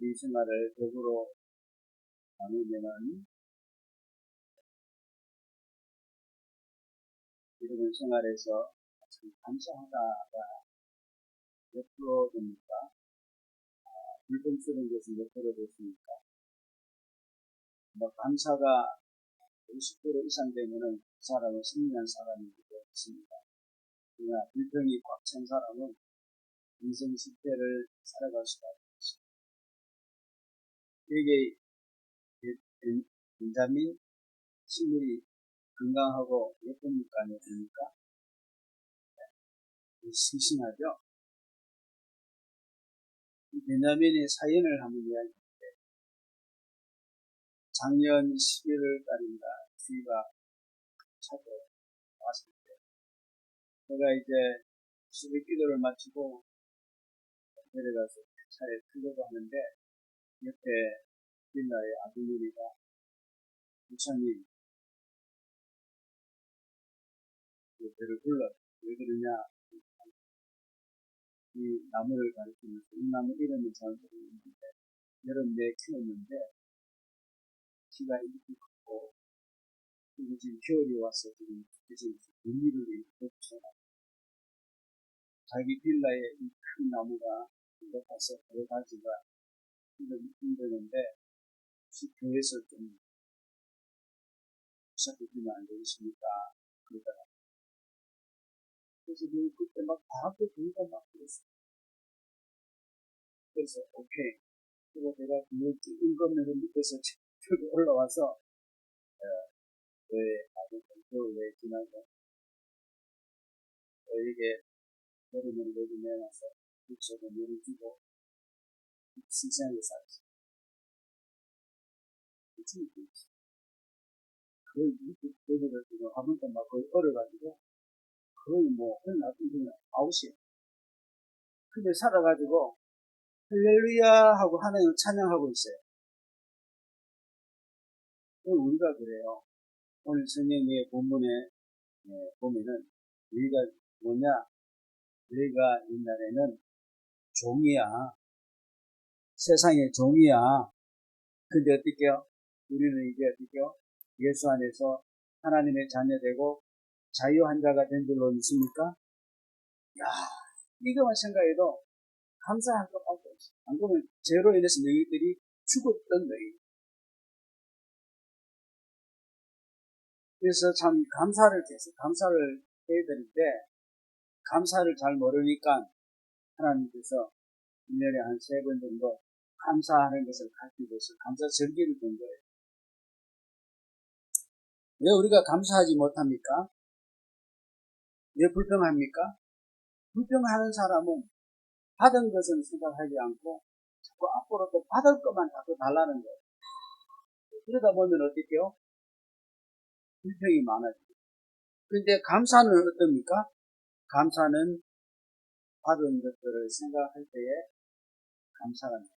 우리 생활을 덕으로 나누면은 여러분 생활에서 참 감사하다가 몇 프로 됩니까? 불평스러운 것은 몇 프로 됐습니까? 감사가 50% 이상 되면은 그 사람은 승리한 사람이 되었습니다. 그러나 불평이 꽉 찬 사람은 인생 실패를 살아갈 수가 없습니다. 되게 벤자민 식물이 건강하고 예쁩니까? 안 예쁩니까? 싱싱하죠? 벤자민의 사연을 한번 이야기할게요. 작년 11월 달인가 주위가 차고 왔을 때 제가 이제 수백 기도를 마치고 내려가서 차에 타려고 하는데 옆에 빌라의 아들님이가 부처님 저를 불러 왜 그러냐 이 나무를 가리키면서 이 나무 이름은 잘 모르겠는데 여름 내에 키웠는데 키가 이렇게 컸고 그리고 지금 겨울이 와서 지금 분위를 이렇게 붙여놔 자기 빌라에 이 큰 나무가 높아서 여러 가지가 힘드는데 혹시 교회에서 좀 부탁드리면 안 되겠습니까? 그러다가 그래서 그때 막 방학도 교회가 막 그랬어요. 그래서 오케이 그리고 내가 그 인건면을 밑에서 들고 올라와서 왜 나도 왜 지나서 너에게 여름을 여기 내놔서 부처가 물을 주고 신선하게 살았어. 그치? 그걸 밑에 들고 지금 하면서 막 거의 얼어가지고 거의 뭐 나쁜 중에 아웃이에요. 근데 살아가지고 할렐루야 하고 하나님을 찬양하고 있어요. 우리가 그래요. 오늘 성경의 본문에 보면은 우리가 뭐냐? 우리가 옛날에는 종이야. 세상의 종이야. 근데 어떻게요? 우리는 이제 어떻게요? 예수 안에서 하나님의 자녀되고 자유한 자가 된 줄로 믿습니까? 야, 이것만 생각해도 감사할 것밖에 없어요. 안 그러면 죄로 인해서 너희들이 죽었던 너희. 그래서 참 감사를 해야 되는데 감사를 잘 모르니까 하나님께서 1년에 한 3번 정도 감사하는 것을 가르치고 있어요. 감사 절기를 준 거예요. 왜 우리가 감사하지 못합니까? 왜 불평합니까? 불평하는 사람은 받은 것은 생각하지 않고 자꾸 앞으로 또 받을 것만 자꾸 달라는 거예요. 그러다 보면 어떻게요? 불평이 많아지죠. 근데 감사는 어떻습니까? 감사는 받은 것들을 생각할 때에 감사가 나요.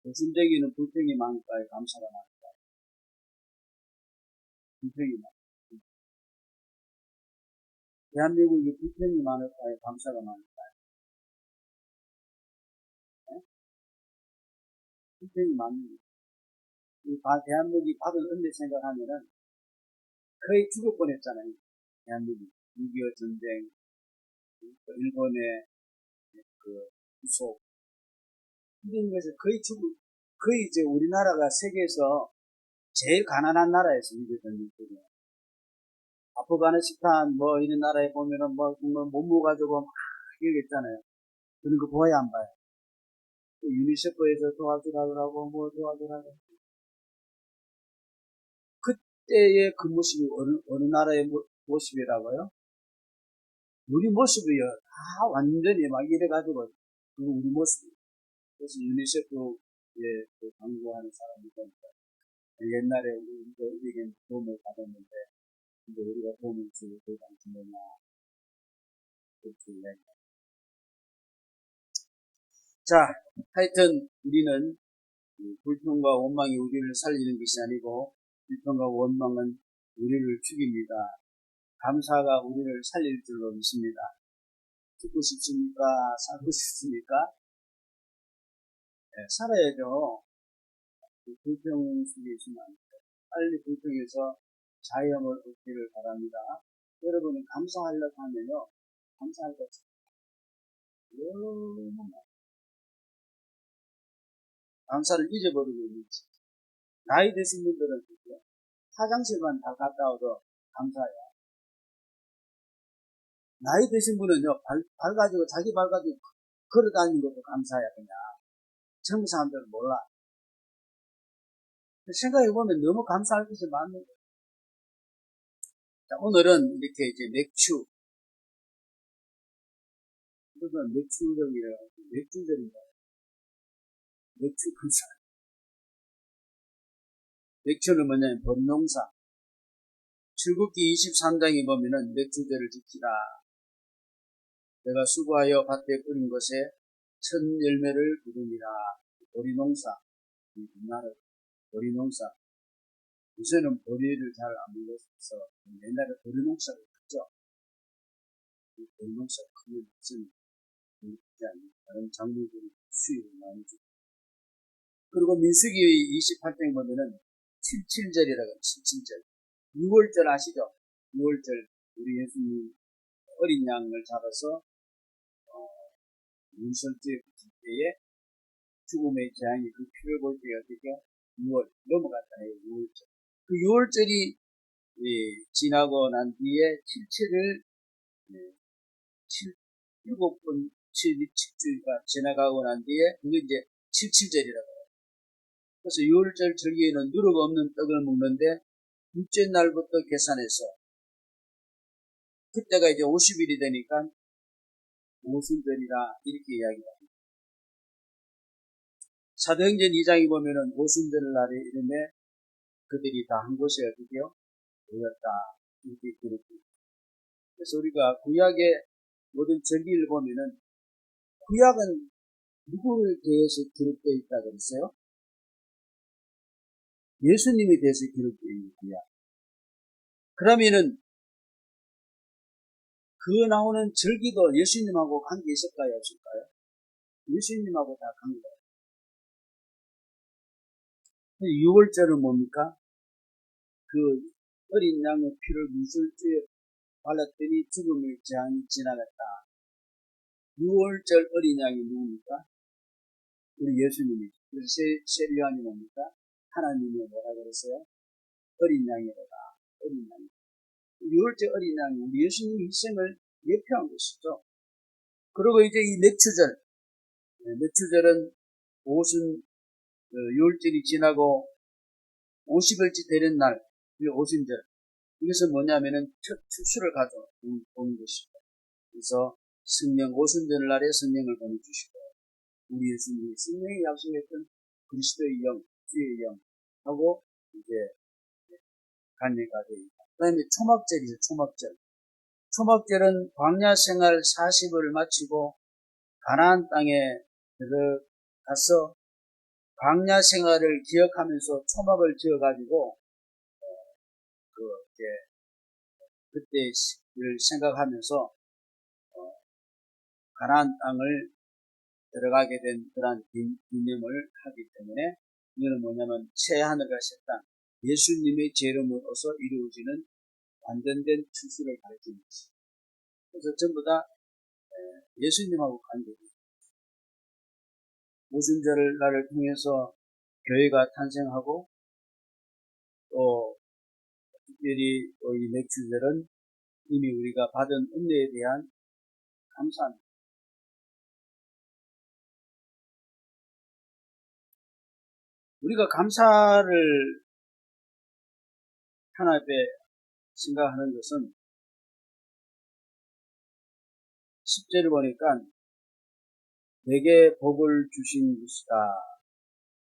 요즘적이는 불평이 많을까요? 감사가 많을까요? 불평이 많을까요? 대한민국이 불평이 많을까요? 감사가 많을까요? 네? 불평이 많은 대한민국이 받은 은혜 생각하면은 거의 죽을 뻔했잖아요. 대한민국이 6.25 전쟁, 일본의 그 구속 이런 것을 거의 이제 우리나라가 세계에서 제일 가난한 나라였습니다. 아프가니스탄 뭐 이런 나라에 보면은 뭐 못 모가지고 막 이러겠잖아요. 그런 거 보아야 안 봐요. 유니세프에서 도와주라고 뭐 도와주라고. 그때의 그 모습이 어느 나라의 모습이라고요? 우리 모습이요. 다 완전히 막 이래가지고 그 우리 모습. 그래서 유니세프에 그 광고하는 사람이니까 옛날에 우리에게 도움을 받았는데 이제 우리가 도움을 주고 그 당시에나 그렇게 이야기합니다. 자, 하여튼 우리는 불평과 원망이 우리를 살리는 것이 아니고 불평과 원망은 우리를 죽입니다. 감사가 우리를 살릴 줄로 믿습니다. 죽고 싶습니까? 살고 싶습니까? 살아야죠. 불평 속에 있으면 안 돼요. 빨리 불평해서 자영을 얻기를 바랍니다. 여러분이 감사하려고 하면요, 감사할 것 너무 많아요. 감사를 잊어버리고 있는지. 나이 드신 분들은 화장실만 다 갔다 와도 감사해요. 나이 드신 분은요, 발 가지고, 자기 발 가지고 걸어 다니는 것도 감사해요, 그냥. 젊은 사람들은 몰라. 생각해보면 너무 감사할 것이 많은 거예요. 자, 오늘은 이렇게 이제 맥주. 그건 맥주절이라고, 맥주절인가? 맥주 감사. 맥주는 뭐냐면 범농사. 출국기 23장에 보면은 맥주절을 지키라. 내가 수고하여 밭에 뿌린 것에 첫 열매를 거두니라. 보리농사. 우리나라 보리농사. 요새는 보리를 잘 안 먹어서 옛날에 보리농사가 컸죠. 보리농사가 크면 무슨 다른 작물들이 수익을 많이 주고. 그리고 민수기 28장 보면은 77절이라고 77절. 6월절 아시죠? 6월절 우리 예수님 어린 양을 잡아서 문설주에 붙일 때에 죽음의 재앙이 그 피를 볼 때가 어떻게 6월 넘어갔다 해요. 6월절. 그 6월절이 지나고 난 뒤에 77을 7번 7주가 지나가고 난 뒤에 그게 이제 77절이라고 해요. 그래서 6월절 절기에는 누룩 없는 떡을 먹는데 둘째 날부터 계산해서 그때가 이제 50일이 되니까 오순절이라 이렇게 이야기합니다. 사도행전 2장에 보면은 오순절 날에 이름에 그들이 다 한 곳에 어디요? 모였다. 이렇게 기록됩니다. 그래서 우리가 구약의 모든 절기를 보면은 구약은 누구를 대해서 기록되어 있다 그랬어요? 예수님에 대해서 기록되어 있는 구약. 그러면은 그 나오는 절기도 예수님하고 관계 있을까요? 없을까요? 예수님하고 다 관계가 있어요. 6월절은 뭡니까? 그 어린 양의 피를 문설주에 발랐더니 죽음의 재앙이 지나갔다. 6월절 어린 양이 누굽니까? 우리 예수님이죠. 그래서 세리요한이 뭡니까? 하나님이 뭐라 그랬어요? 어린 양이로다. 어린 양. 6월절 어린 양이 우리 예수님의 희생을 예표한 것이죠. 그리고 이제 이 맥주절. 맥주절은 오순 6월절이 지나고 50일째 되는 날, 오순절. 이것은 뭐냐면은 첫 추수를 가져오는 것입니다. 그래서 성령, 오순절 날에 성령을 보내주시고, 우리 예수님이 성령이 약속했던 그리스도의 영, 주의 영, 하고, 이제, 관계가 되어 있다. 그 다음에 초막절이죠, 초막절. 초막절은 광야 생활 40을 마치고, 가나안 땅에 들어가서, 광야 생활을 기억하면서 초막을 지어가지고, 이제, 그때를 생각하면서, 가나안 땅을 들어가게 된 그러한 기념을 하기 때문에 이거는 뭐냐면 새하늘과 새 땅, 예수님의 죄로으로서 이루어지는 완전된 추수를 가르치는 것입니다. 그래서 전부 다 예수님하고 관계가 있습니다. 오순절 날을 통해서 교회가 탄생하고 또 특별히 이 맥주절은 이미 우리가 받은 은혜에 대한 감사합니다. 우리가 감사를 하나님께 생각하는 것은 10절을 보니까 내게 복을 주신 것이다.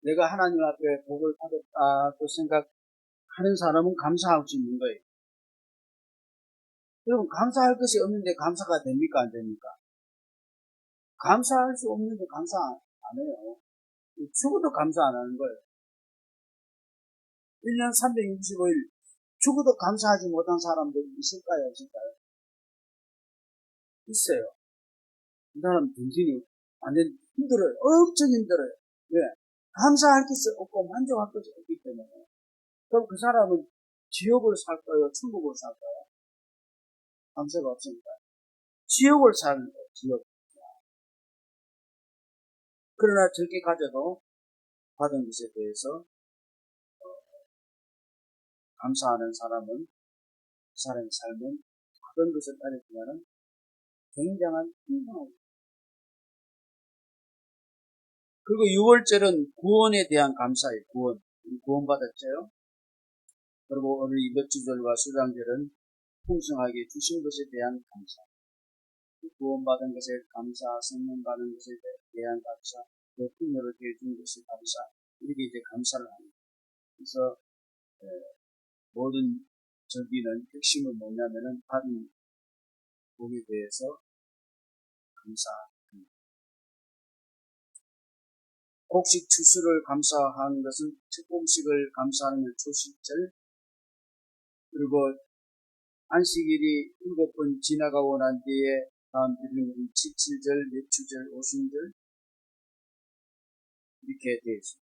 내가 하나님 앞에 복을 받았다고 생각하는 사람은 감사할 수 있는 거예요. 여러분 감사할 것이 없는데 감사가 됩니까? 안 됩니까? 감사할 수 없는데 감사 안 해요. 죽어도 감사 안 하는 거예요. 1년 365일 죽어도 감사하지 못한 사람들이 있을까요? 없을까요? 있어요. 이 사람 정신이 완전 힘들어요. 엄청 힘들어요. 왜? 감사할 것이 없고 만족할 것이 없기 때문에. 그럼 그 사람은 지옥을 살까요? 천국을 살까요? 감사가 없으니까. 지옥을 사는 거예요, 지옥. 그러나 적게 가져도 받은 것에 대해서 감사하는 사람은, 그 사람의 삶은 받은 것을 따르지만은 굉장한 풍성하고. 그리고 6월절은 구원에 대한 감사예요, 구원. 구원받았죠? 그리고 오늘 이 몇 주절과 수장절은 풍성하게 주신 것에 대한 감사. 구원받은 것에 감사, 성령 받은 것에 대한 감사, 그 풍요를 해준 것에 감사. 이렇게 이제 감사를 합니다. 그래서 모든 절기는 핵심은 뭐냐면은 받은 복에 대해서 감사합니다. 곡식 추수를 감사하는 것은 첫 곡식을 감사하는 초식절, 그리고 안식일이 7번 지나가고 난 뒤에 다음 드리는 칠칠절, 매추절, 오순절 이렇게 되어 있습니다.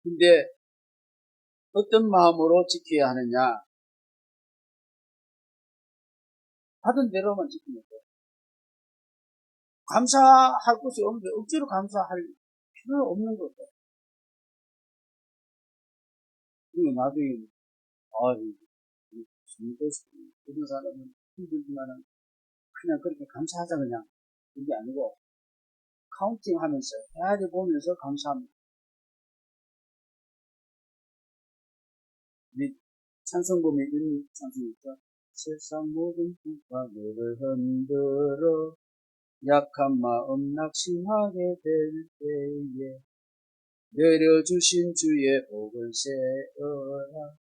근데 어떤 마음으로 지켜야 하느냐? 받은 대로만 지키면 돼요. 감사할 것이 없는데 억지로 감사할 필요는 없는 거죠. 그리고 나중에 이런 사람은 힘들지만은 그냥 그렇게 감사하자 그냥 그게 아니고 카운팅 하면서 헤아려 보면서 감사합니다. 우리 찬송 보면 이런 찬송이 있죠. 세상 모든 국가 너를 흔들어 약한 마음 낙심하게 될 때에 내려주신 주의 복을 세어라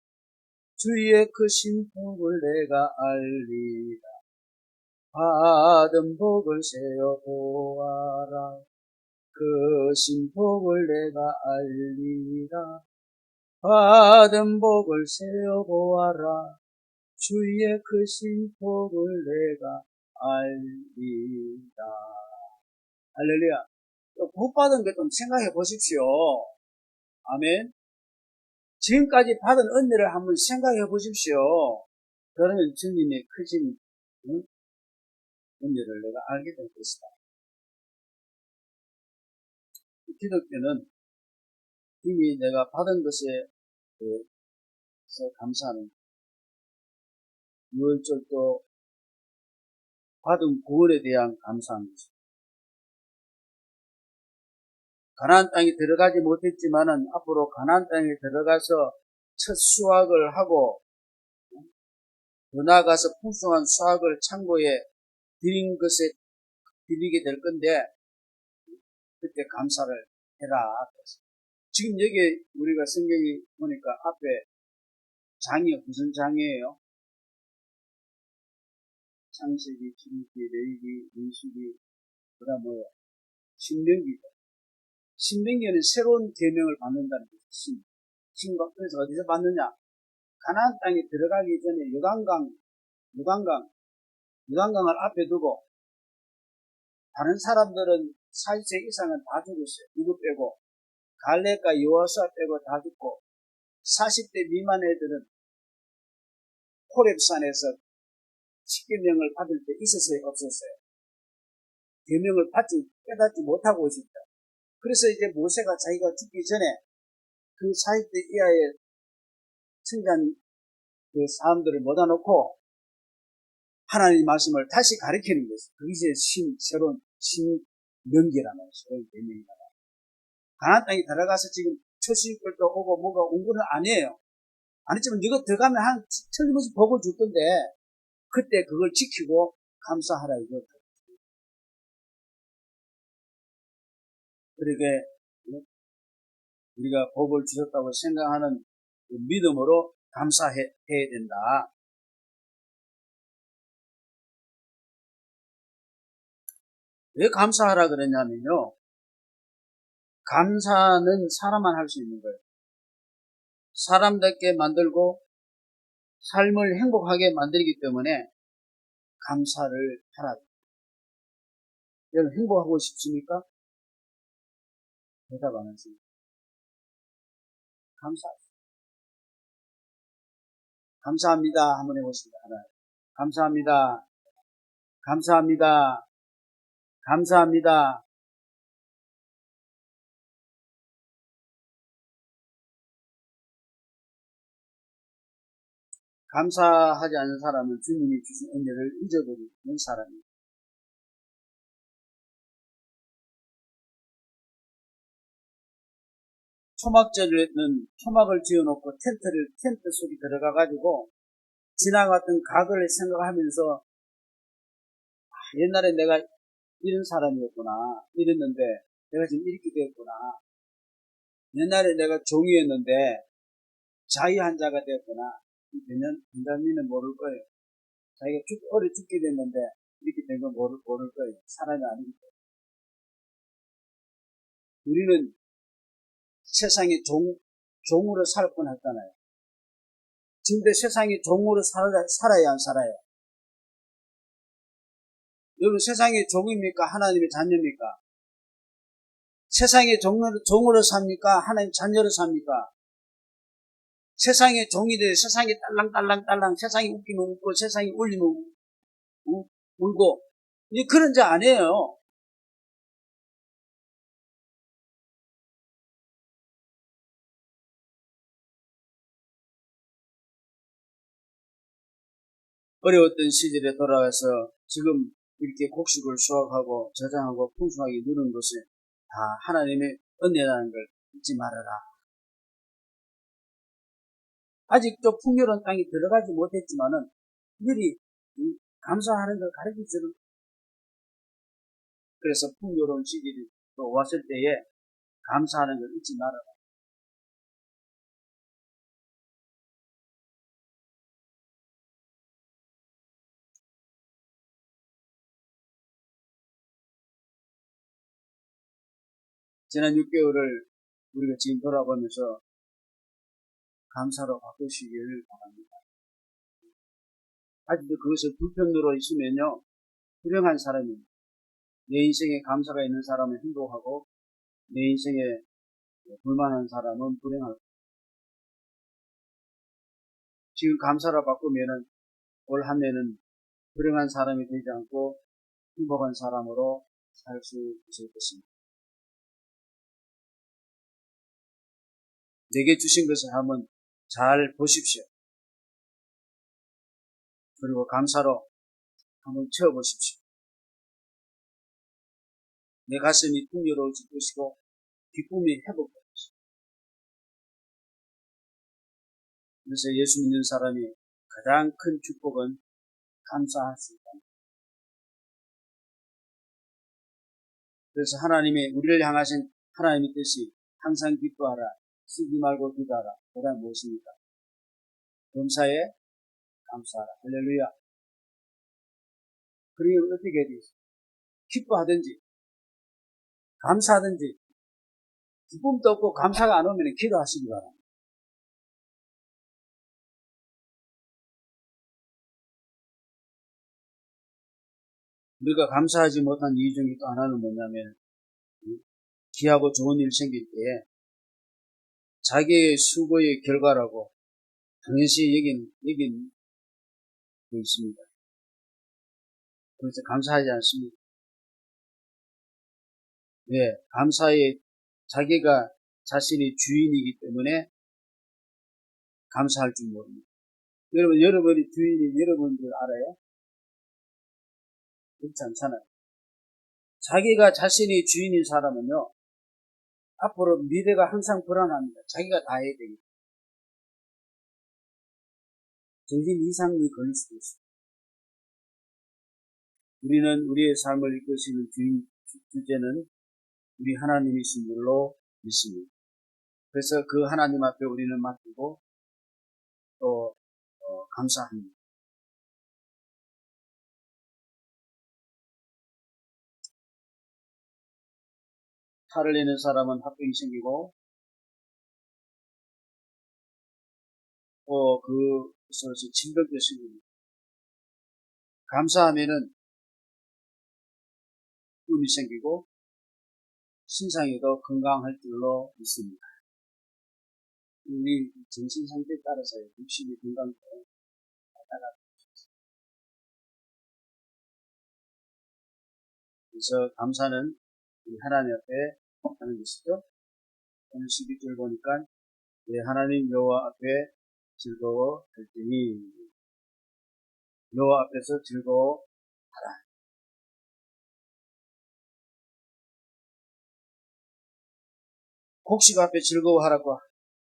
주의 크신 복을 내가 알리라 받은 복을 세어 보아라 크신 복을 내가 알리라 받은 복을 세어 보아라 주의 크신 복을 내가 알리라. 할렐루야. 복 받은 것 좀 생각해 보십시오. 아멘. 지금까지 받은 은혜를 한번 생각해 보십시오. 그러면 주님의 크신 은혜를 내가 알게 될 것이다. 기독교는 이미 내가 받은 것에 대해서 감사하는 6월절도 받은 구원에 대한 감사한 것입니다. 가나안 땅에 들어가지 못했지만은 앞으로 가나안 땅에 들어가서 첫 수확을 하고 더 나아가서 풍성한 수확을 창고에 드린 것에 드리게 될 건데 그때 감사를 해라. 지금 여기 우리가 성경이 보니까 앞에 장이 무슨 장이에요? 창세기, 출애굽기, 레위기, 민수기, 그다음 뭐예요? 신명기죠. 신명기는 새로운 계명을 받는다는 것이 그래서 어디서 받느냐? 가나안 땅에 들어가기 전에 유단강을 앞에 두고 다른 사람들은 40세 이상은 다 죽었어요. 누구 빼고 갈렙과 여호수아 빼고 다 죽고 40대 미만 애들은 호렙산에서 십계명을 받을 때 있었어요, 없었어요? 계명을 깨닫지 못하고 있었다. 그래서 이제 모세가 자기가 죽기 전에 그 40대 이하의 청장 그 사람들을 모아 놓고 하나님의 말씀을 다시 가르치는 것이 그게 이제 새로운 신명기라는 새로운 계명이다. 가나안 땅에 들어가서 지금 초식들도 오고 뭐가 온 건 아니에요. 아니지만 이거 들어가면 한 틀림없이 복을 줄 건데 그때 그걸 지키고 감사하라 이거죠. 그러게 우리가 복을 주셨다고 생각하는 믿음으로 감사해야 된다. 왜 감사하라 그러냐면요. 감사는 사람만 할 수 있는 거예요. 사람답게 만들고 삶을 행복하게 만들기 때문에 감사를 하라. 여러분 행복하고 싶습니까? 대답 안 하십니까? 감사합니다. 한번 해보십니다. 하나. 감사합니다. 감사합니다. 감사합니다. 감사하지 않는 사람은 주님이 주신 은혜를 잊어버리는 사람입니다. 초막을 지어놓고 텐트 속에 들어가가지고 지나갔던 과거를 생각하면서 옛날에 내가 이런 사람이었구나, 이랬는데 내가 지금 이렇게 됐구나. 옛날에 내가 종이었는데 자유한자가 되었구나. benjamin은 모를 거예요. 자기가 어려 죽게 됐는데 이렇게 된 건 모를 거예요. 사람이 아니기 때문에. 우리는 세상에 종으로 살 뻔했잖아요. 근데 세상에 종으로 살아야 안 살아요? 여러분 세상에 종입니까? 하나님의 자녀입니까? 세상에 종으로 삽니까? 하나님 자녀로 삽니까? 세상에 종이 돼 세상에 딸랑딸랑딸랑 세상이 웃기면 웃고 세상이 울리면 울고 그런 자 아니에요. 어려웠던 시절에 돌아와서 지금 이렇게 곡식을 수확하고 저장하고 풍성하게 누는 것은 다 하나님의 은혜라는 걸 잊지 말아라. 아직도 풍요로운 땅에 들어가지 못했지만은 미리 감사하는 걸 가르쳐주는. 그래서 풍요로운 시절이 또 왔을 때에 감사하는 걸 잊지 말아라. 지난 6개월을 우리가 지금 돌아보면서 감사로 바꾸시기를 바랍니다. 아직도 그것을 불평으로 있으면요, 불행한 사람입니다. 내 인생에 감사가 있는 사람은 행복하고, 내 인생에 불만한 사람은 불행하고. 지금 감사로 바꾸면은 올 한 해는 불행한 사람이 되지 않고 행복한 사람으로 살 수 있을 것입니다. 내게 주신 것을 한번 잘 보십시오. 그리고 감사로 한번 채워보십시오. 내 가슴이 풍요로워질 것이고 기쁨이 회복될 것입니다. 그래서 예수 믿는 사람이 가장 큰 축복은 감사할 수 있다. 그래서 하나님의 우리를 향하신 하나님의 뜻이 항상 기뻐하라, 쓰지 말고 기도하라. 그다음 무엇입니까? 범사에 감사하라. 할렐루야. 그리고 어떻게 해야 되지? 기뻐하든지 감사하든지 기쁨도 없고 감사가 안 오면 기도하시기 바랍니다. 우리가 감사하지 못한 이유 중에 또 하나는 뭐냐면 귀하고 좋은 일 생길 때에 자기의 수고의 결과라고 당연시 여긴 게 있습니다. 그래서 감사하지 않습니다. 왜? 감사에 자기가 자신이 주인이기 때문에 감사할 줄 모릅니다. 여러분이 주인인 여러분들 알아요? 그렇지 않잖아요. 자기가 자신이 주인인 사람은요, 앞으로 미래가 항상 불안합니다. 자기가 다 해야 되니까. 정신 이상이 걸릴 수도 있어요. 우리는 우리의 삶을 이끄시는 주제는 우리 하나님이신 줄로 믿습니다. 그래서 그 하나님 앞에 우리는 맡기고 또 감사합니다. 탈을 내는 사람은 합병이 생기고 또 그것으로 질병도 생깁니다. 감사하면은 꿈이 생기고 신상에도 건강할 줄로 믿습니다. 우리 정신 상태에 따라서 육신이 건강도 따라. 그래서 감사는 우리 하나님 앞에 하는 것이죠. 오늘 12절 보니까 내 하나님 여호와 앞에 즐거워할 때니 여호와 앞에서 즐거워하라. 곡식 앞에 즐거워하라고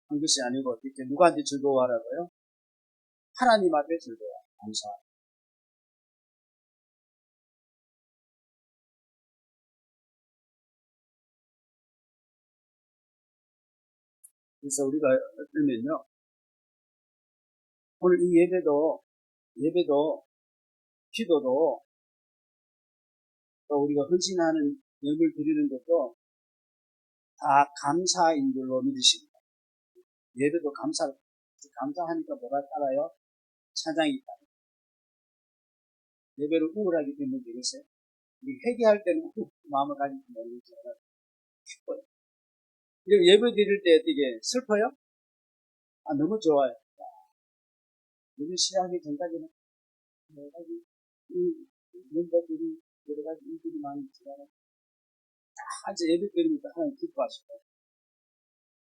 한 것이 아니고 어떻게 누구한테 즐거워하라고요? 하나님 앞에 즐거워. 감사. 그래서 우리가 어쩌면요, 오늘 이 예배도 기도도 또 우리가 헌신하는 예물 드리는 것도 다 감사인 줄로 믿으십니다. 예배도 감사하니까 뭐가 따라요? 찬양이 따라요. 예배를 우울하기 때문에 되겠어요? 회개할 때는 마음을 가지고 모르겠지 않아요. 기뻐요. 예배 드릴 때 어떻게 슬퍼요? 아, 너무 좋아요. 예배 시작하기 전까지는 여러 가지 멤버들이 여러 가지 일들이 많이 있지만 다 이제 예배 드리니까 하나님 기뻐하시고,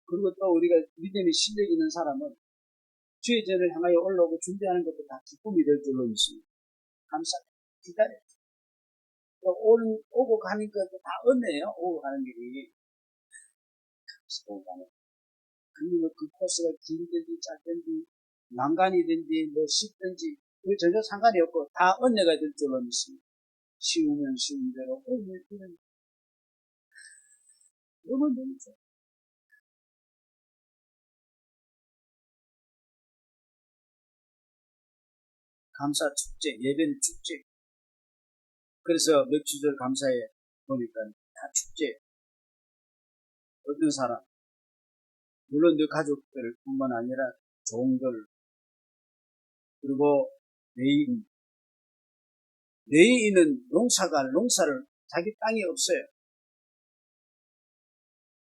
그리고 또 우리가 믿음이 실력 있는 사람은 주의 전을 향하여 올라오고 준비하는 것도 다 기쁨이 될 줄로 믿습니다. 감사, 기다려요. 오고 가는 것도 다 은혜예요. 오고 가는 길이. 오고 가는. 그리고 그 코스가 길든지 짧든지 난간이든지 뭐 쉽든지 그 전혀 상관이 없고 다 은혜가 될 줄로 믿습니다. 쉬우면 쉬운 대로 오면 이런 너무 좋죠. 감사 축제, 예배는 축제. 그래서 며칠 감사에 보니까 다 축제. 어떤 사람, 물론 내 가족들 뿐만 아니라 종들, 그리고 레이인은 농사를 자기 땅이 없어요.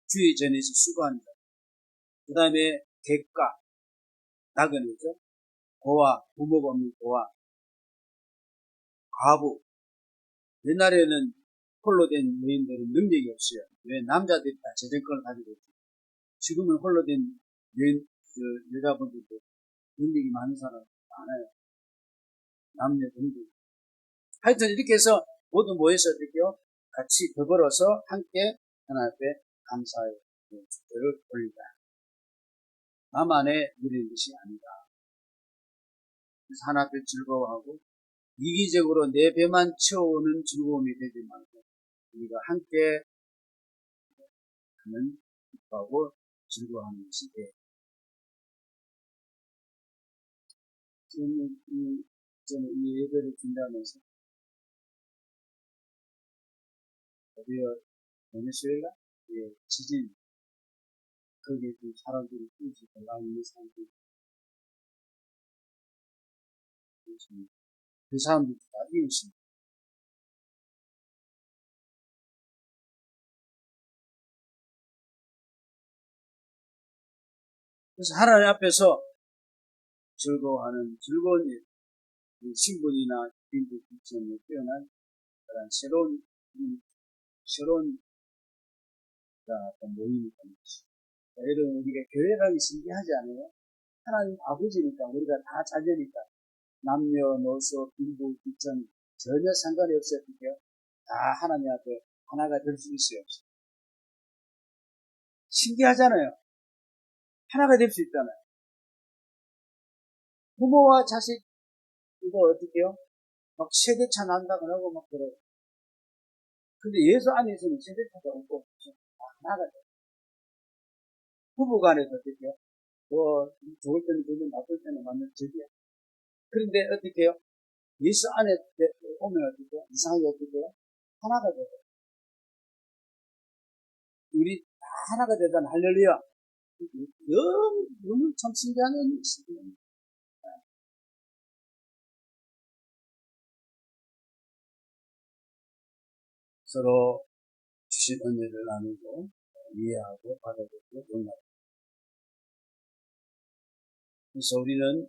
주의 전에서 수고한다. 그 다음에 객가, 나그네죠. 고아, 부모가 없는 고아, 과부. 옛날에는 홀로 된 여인들은 능력이 없어요. 왜? 남자들이 다 재정권을 가지고 있죠. 지금은 홀로 된 여자분들도 능력이 많은 사람 많아요. 남녀 등등. 하여튼 이렇게 해서 모두 모여서 어떻게요? 같이 더불어서 함께 하나님 앞에 감사의 축제를 올리다. 나만의 누리는 것이 아니다. 그래서 하나님 앞에 즐거워하고 이기적으로 내 배만 채워오는 즐거움이 되지 말고 우리가 함께 하는 기뻐하고 즐거워하는 것이 돼. 저는 이 예배를 준비하면서 어디요? 베네수엘라? 예, 지진, 거기에 그 사람들이 뛰지 올라 있는 사람들이 그 사람들이 다 이웃입니다. 그래서 하나님 앞에서 즐거워하는 즐거운 일, 신분이나 빈부 기천에 뛰어난 그런 새로운 모임이 되는 것입니다. 여러분, 우리가 교회라는 게 신기하지 않아요? 하나님 아버지니까, 우리가 다 자녀니까, 남녀노소, 빈부 기천, 전혀 상관이 없어요. 다 하나님 앞에 하나가 될 수 있어요. 신기하잖아요. 하나가 될 수 있잖아요. 부모와 자식, 이거 어떻게요? 막 세대차 난다고 하고 막 그래요. 근데 예수 안에서는 세대차가 없고, 하나가 돼요. 부부 간에서 어떻게요? 뭐, 좋을 때는 좋고, 나쁠 때는 완전 적이야. 그런데 어떻게요? 예수 안에 오면 어떻게요? 이상하게 어떻게요? 하나가 돼요. 우리 다 하나가 되잖아. 할렐루야. 너무 참 신기한 의미 있습니다. 서로 주신 은혜를 나누고 이해하고 받아들이고 용납. 그래서 우리는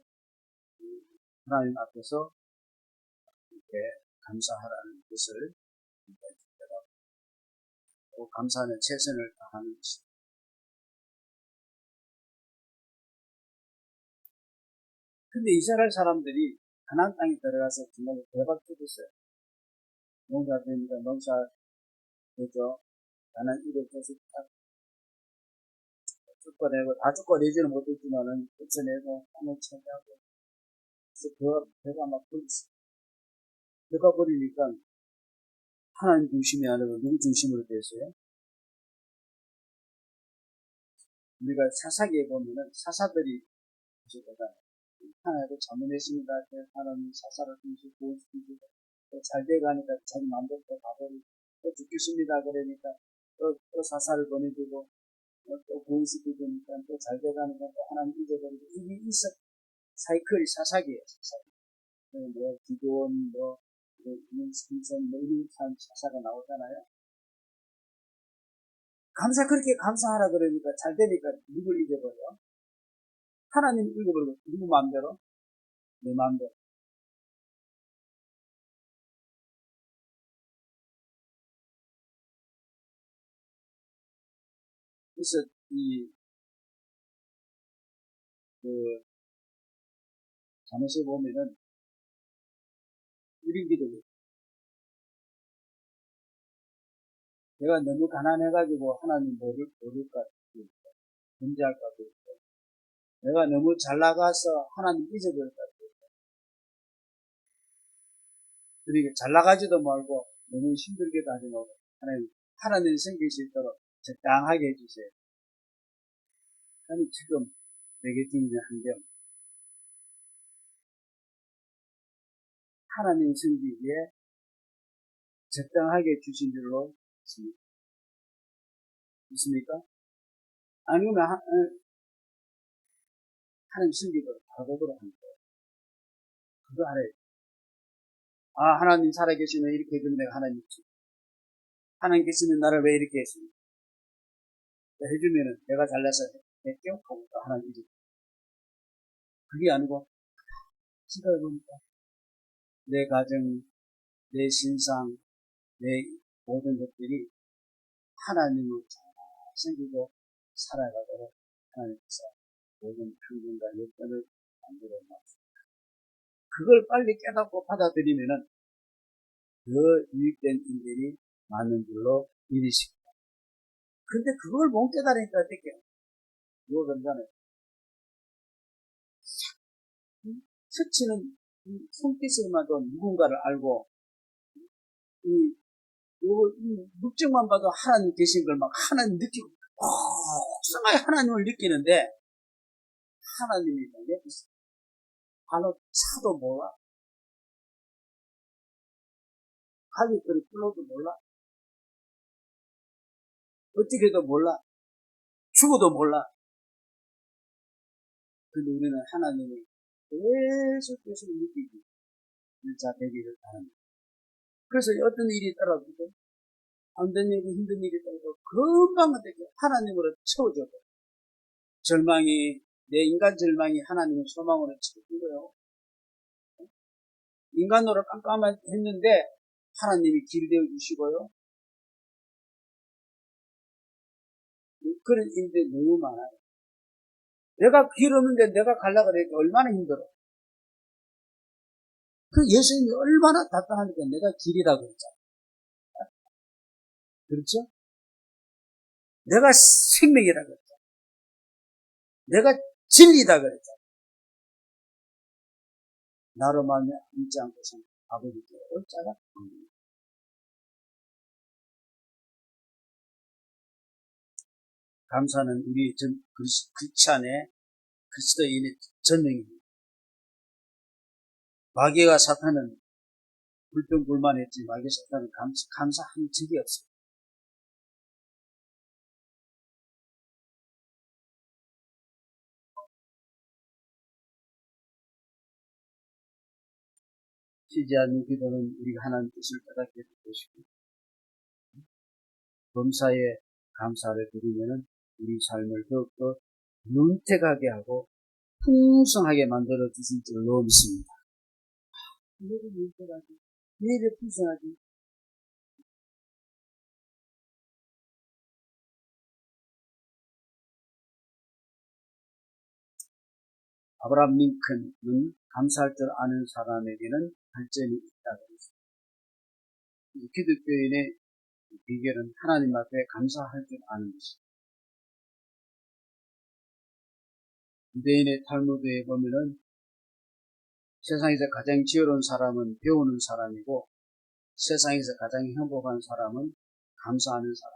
하나님 앞에서 이렇게 감사하라는 뜻을 또 감사하는 최선을 다하는 것입니다. 근데 이스라엘 사람들이 가나안 땅에 들어가서 정말 대박 터졌어요. 농사 되니까 농사 되죠. 가나안 이를 계속 딱 쫓아내고 다 쫓아내지는 못했지만은 쫓아내고 땅을 차지하고 그래서 배가 막 불었어요. 배가 버리니까 하나님 중심이 아니고 누구 중심으로 됐어요? 우리가 사사기에 보면은 사사들이 하나님을 자문했습니다. 하나님 사사를 통해서 구원시키고 또 잘 돼가니까 자기 마음대로 가버리고 또 죽겠습니다. 그러니까 또 사사를 보내주고 또 구원시키니까 또 잘 돼가니까 또 하나님 잊어버리고 이게 있어 사이클이 사사기예요. 사사기. 뭐 기도원 심선 이런 사사가 나오잖아요. 그렇게 감사하라 그러니까 잘 되니까 누굴 잊어버려? 하나님 읽어버리고 누구 마음대로? 내 마음대로. 그래서 잠에서 보면은 이런 기도 내가 너무 가난해가지고 하나님 모를까 문제할까 내가 너무 잘 나가서 하나님 잊어버릴까 그러니까 잘 나가지도 말고 너무 힘들게도 하지 말고 하나님 생길 수 있도록 적당하게 해주세요. 하나님 지금 내게 주는 환경 하나님 생기기에 적당하게 주신 줄로 있습니까? 아니면 하나님 생기도록 바라보도록 하는 거예요. 그거 알아요. 하나님 살아계시면 이렇게 해주면 내가 하나님 있지. 하나님께서는 나를 왜 이렇게 했습니까? 해주면은 내가 잘나서 할게요. 하고 하나님 이제 그게 아니고 생각해보니까 내 가정, 내 신상, 내 모든 것들이 하나님을 잘 생기고 살아가도록 하나님께서 모든 평균과 여건을 만들어 놨습니다. 그걸 빨리 깨닫고 받아들이면은 더 유익된 일들이 많은 줄로 믿으십니다. 근데 그걸 못 깨달으니까 어떡해요? 그거 괜찮아요. 스치는 손빛에만도 누군가를 알고 이 물증만 봐도 하나님 계신 걸 막 하나님 느끼고 혹성하게 하나님을 느끼는데 하나님이 옆에 있어요. 바로 차도 몰라. 가족들이 불러도 몰라. 어떻게 해도 몰라. 죽어도 몰라. 근데 우리는 하나님이 계속 느끼기 일자 되기를 바랍니다. 그래서 어떤 일이 있더라도 안 되는 일이 힘든 일이 있더라도 금방 어떻게 하나님으로 채워줘도 절망이 내 인간 절망이 하나님의 소망으로 채워주고요. 인간으로 깜깜했는데 하나님이 길이 되어 주시고요. 그런 일들이 너무 많아요. 내가 길 없는데 내가 가려고 하니까 얼마나 힘들어. 그 예수님이 얼마나 답답하니까 내가 길이라고 했잖아. 그렇죠? 내가 생명이라고 했잖아. 내가 진리다 그랬잖아. 나로 말며 믿지 않고서는 아버지께 올 자가 없습니다. 감사는 우리 크리스찬의 그리스도인의 전능입니다. 마귀와 사탄은 불평불만했지 마귀 사탄은 감사한 적이 없어요. 쉬지 않는 기도는 우리가 하나님 뜻을 깨닫게 될 것이고 범사에 감사를 드리면은 우리 삶을 더욱더 윤택하게 하고 풍성하게 만들어 주실 줄로 믿습니다. 왜 이렇게 윤택하지? 왜 이렇게 풍성하지? 아브라함 링컨은 감사할 줄 아는 사람에게는 발전이 있다고 했습니다. 기독교인의 비결은 하나님 앞에 감사할 줄 아는 것입니다. 유대인의 탈무드에 보면은 세상에서 가장 지혜로운 사람은 배우는 사람이고 세상에서 가장 행복한 사람은 감사하는 사람.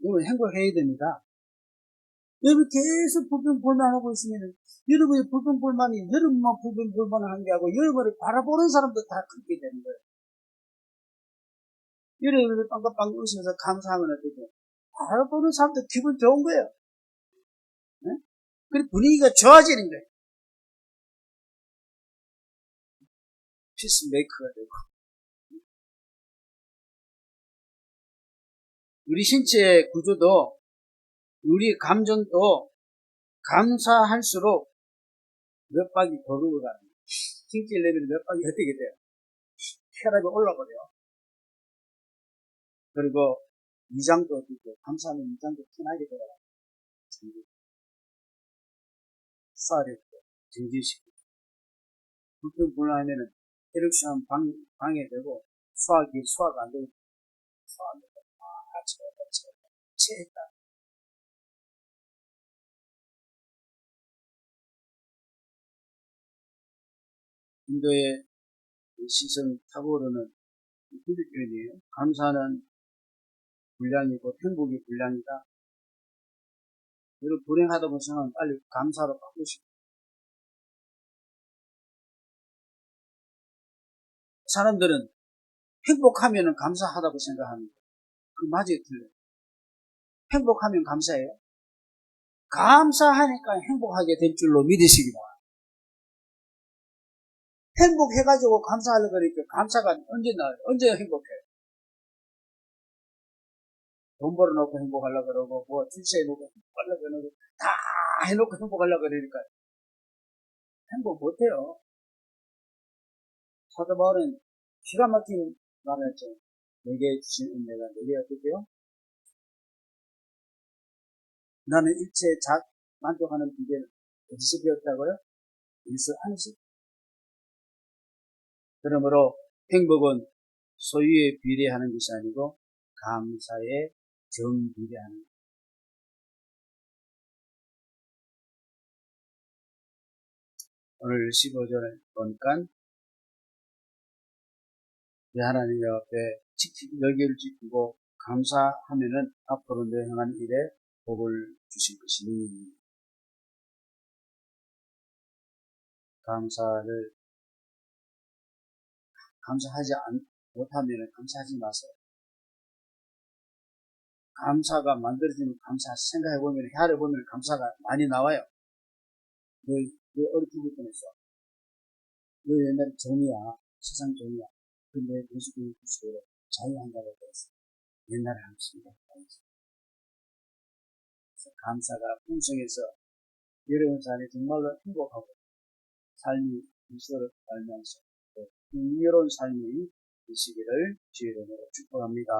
여러분 행복해야 됩니다. 여러분 계속 불평불만하고 있으면 여러분의 불평불만이 여러분만 불평불만한 게 아니고 여러분을 바라보는 사람도 다 그렇게 되는 거예요. 여러분을 빵빵빵 웃으면서 감사하면 어떻게 돼요? 바라보는 사람도 기분 좋은 거예요. 네? 그리고 분위기가 좋아지는 거예요. 피스메이커가 되고. 우리 신체의 구조도 우리 감정도 감사할수록 몇 박이 더 들어가는 거예요. 신체 레벨이 몇 박이 어떻게 돼요? 혈압이 올라버려요. 그리고 위장도 어떻게 감사하는 위장도 편하게 들어가요. 쌀이 정지시키고 불평불만하면은 혈액순환 방해되고 소화가 안 되고 소화합니다. 체했다. 인도의 시선 타고르는 기독교인이에요. 감사는 불량이고 행복이 불량이다. 여러분 불행하다고 생각하면 빨리 감사로 바꾸시고. 사람들은 행복하면 감사하다고 생각합니다. 그 맞아요, 틀려요. 행복하면 감사해요. 감사하니까 행복하게 될 줄로 믿으시기 바랍니다. 행복해가지고 감사하려고 그러니까 감사가 언제 나와요? 언제 행복해요? 돈 벌어놓고 행복하려고 그러고 뭐 출세해놓고 행복하려고 그러고 다 해놓고 행복하려고 그러니까 행복 못해요. 사도 바울은 기가 막힌 말을 했죠. 내게 주신 은혜가 내게 어떻게요? 나는 일체에 만족하는 비결을 어디서 배웠다고요? 예수 안에서. 그러므로 행복은 소유에 비례하는 것이 아니고 감사에 정비례하는 것. 오늘 15절을 보니까 하나님 앞에 열개를 지키고 감사하면은 앞으로 내 행하는 일에 복을 주실 것이니 감사하지 못하면 감사하지 마세요. 감사가 만들어지면 생각해보면, 헤아려보면 감사가 많이 나와요. 너 어디 죽을 뻔했어. 너 옛날에 종이야. 세상 종이야. 근데 예수님이 주시고 자유한다고 그랬어. 옛날에 하셨습니다. 감사가 풍성해서 여러분 삶이 정말로 행복하고 삶이 미소를 달면서 풍요로운 삶이 되시기를 주의 이름으로 축복합니다.